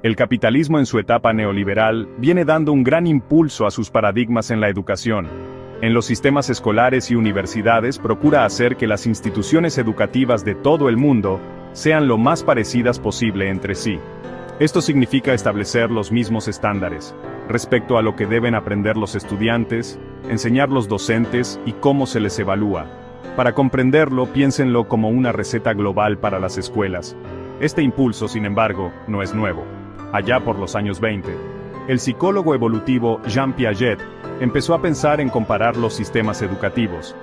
El capitalismo en su etapa neoliberal viene dando un gran impulso a sus paradigmas en la educación. En los sistemas escolares y universidades procura hacer que las instituciones educativas de todo el mundo sean lo más parecidas posible entre sí. Esto significa establecer los mismos estándares respecto a lo que deben aprender los estudiantes, enseñar los docentes y cómo se les evalúa. Para comprenderlo, piénsenlo como una receta global para las escuelas. Este impulso, sin embargo, no es nuevo. Allá por los años 20, el psicólogo evolutivo Jean Piaget empezó a pensar en comparar los sistemas educativos.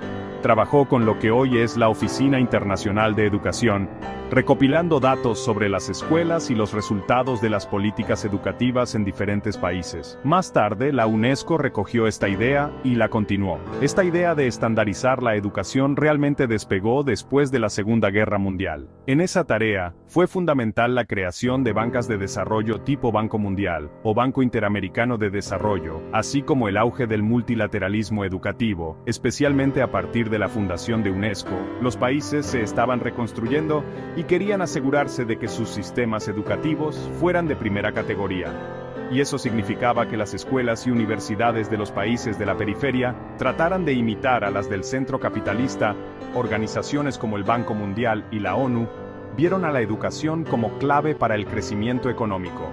Trabajó con lo que hoy es la Oficina Internacional de Educación, recopilando datos sobre las escuelas y los resultados de las políticas educativas en diferentes países. Más tarde, la UNESCO recogió esta idea y la continuó. Esta idea de estandarizar la educación realmente despegó después de la Segunda Guerra Mundial. En esa tarea, fue fundamental la creación de bancas de desarrollo tipo Banco Mundial o Banco Interamericano de Desarrollo, así como el auge del multilateralismo educativo, especialmente a partir de la fundación de UNESCO. Los países se estaban reconstruyendo y querían asegurarse de que sus sistemas educativos fueran de primera categoría. Y eso significaba que las escuelas y universidades de los países de la periferia trataran de imitar a las del centro capitalista. Organizaciones como el Banco Mundial y la ONU vieron a la educación como clave para el crecimiento económico.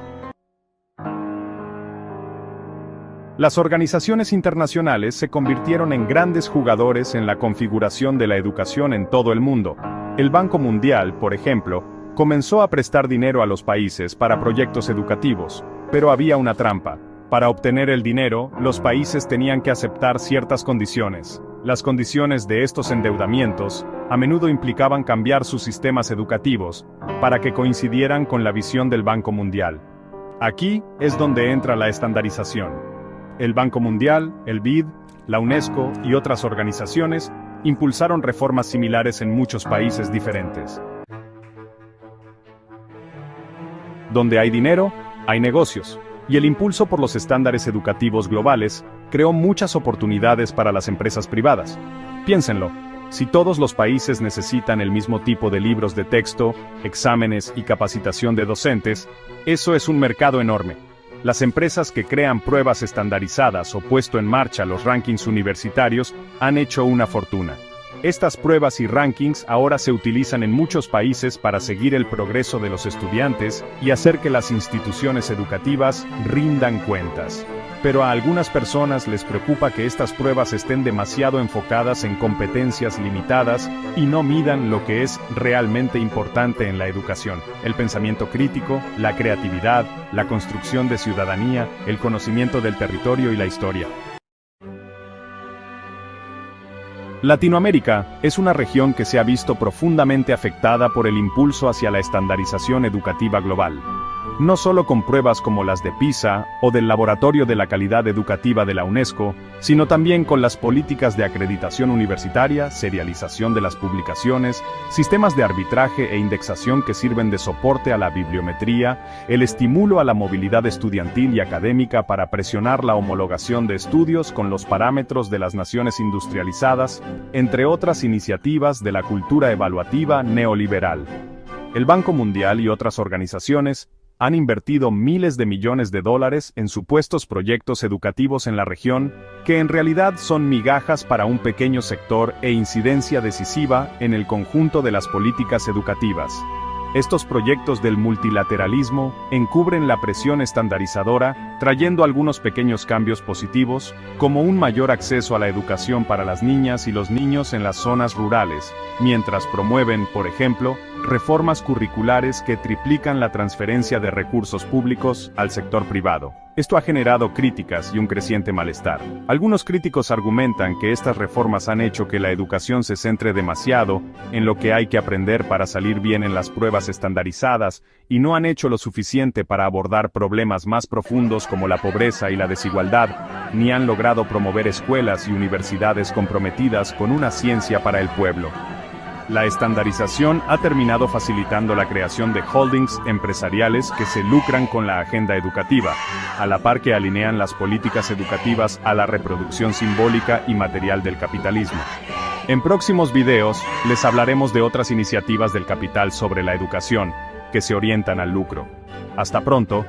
Las organizaciones internacionales se convirtieron en grandes jugadores en la configuración de la educación en todo el mundo. El Banco Mundial, por ejemplo, comenzó a prestar dinero a los países para proyectos educativos, pero había una trampa. Para obtener el dinero, los países tenían que aceptar ciertas condiciones. Las condiciones de estos endeudamientos a menudo implicaban cambiar sus sistemas educativos para que coincidieran con la visión del Banco Mundial. Aquí es donde entra la estandarización. El Banco Mundial, el BID, la UNESCO y otras organizaciones impulsaron reformas similares en muchos países diferentes. Donde hay dinero, hay negocios, y el impulso por los estándares educativos globales creó muchas oportunidades para las empresas privadas. Piénsenlo, si todos los países necesitan el mismo tipo de libros de texto, exámenes y capacitación de docentes, eso es un mercado enorme. Las empresas que crean pruebas estandarizadas o puesto en marcha los rankings universitarios han hecho una fortuna. Estas pruebas y rankings ahora se utilizan en muchos países para seguir el progreso de los estudiantes y hacer que las instituciones educativas rindan cuentas. Pero a algunas personas les preocupa que estas pruebas estén demasiado enfocadas en competencias limitadas y no midan lo que es realmente importante en la educación: el pensamiento crítico, la creatividad, la construcción de ciudadanía, el conocimiento del territorio y la historia. Latinoamérica es una región que se ha visto profundamente afectada por el impulso hacia la estandarización educativa global. No solo con pruebas como las de PISA o del Laboratorio de la Calidad Educativa de la UNESCO, sino también con las políticas de acreditación universitaria, serialización de las publicaciones, sistemas de arbitraje e indexación que sirven de soporte a la bibliometría, el estímulo a la movilidad estudiantil y académica para presionar la homologación de estudios con los parámetros de las naciones industrializadas, entre otras iniciativas de la cultura evaluativa neoliberal. El Banco Mundial y otras organizaciones han invertido miles de millones de dólares en supuestos proyectos educativos en la región, que en realidad son migajas para un pequeño sector e incidencia decisiva en el conjunto de las políticas educativas. Estos proyectos del multilateralismo encubren la presión estandarizadora, trayendo algunos pequeños cambios positivos, como un mayor acceso a la educación para las niñas y los niños en las zonas rurales, mientras promueven, por ejemplo, reformas curriculares que triplican la transferencia de recursos públicos al sector privado. Esto ha generado críticas y un creciente malestar. Algunos críticos argumentan que estas reformas han hecho que la educación se centre demasiado en lo que hay que aprender para salir bien en las pruebas estandarizadas y no han hecho lo suficiente para abordar problemas más profundos como la pobreza y la desigualdad, ni han logrado promover escuelas y universidades comprometidas con una ciencia para el pueblo. La estandarización ha terminado facilitando la creación de holdings empresariales que se lucran con la agenda educativa, a la par que alinean las políticas educativas a la reproducción simbólica y material del capitalismo. En próximos videos, les hablaremos de otras iniciativas del capital sobre la educación, que se orientan al lucro. Hasta pronto.